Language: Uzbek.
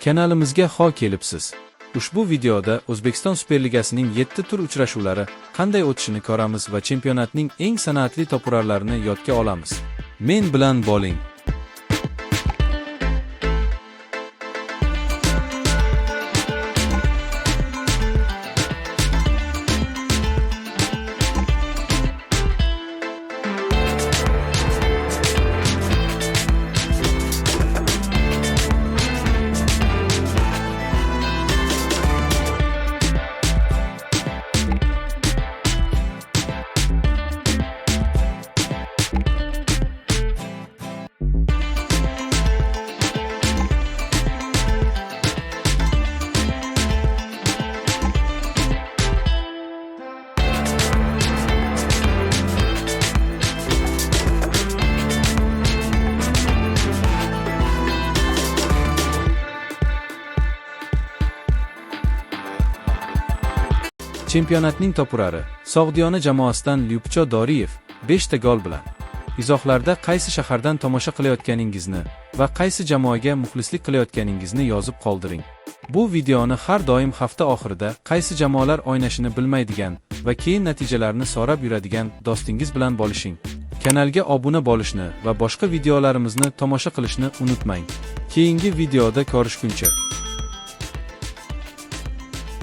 Kanalimizga xoh kelibsiz. Ushbu videoda O'zbekiston Superligasining 7 tur uchrashuvlari qanday o'tishini ko'ramiz va chempionatning eng sanoatli to'purarlarini yodga olamiz. Men bilan bo'ling. Chempionatning to'purari Sog'diyona jamoasidan Lyubcho Doriyev 5 ta gol bilan. Izohlarda qaysi shahardan tomosha qilayotganingizni va qaysi jamoaga muxlislik qilayotganingizni yozib qoldiring. Bu videoni har doim hafta oxirida qaysi jamoalar o'ynashini bilmaydigan va keyin natijalarni so'rab yuradigan do'stingiz bilan bo'lishing. Kanalga obuna bo'lishni va boshqa videolarimizni tomosha qilishni unutmang. Keyingi videoda ko'rishguncha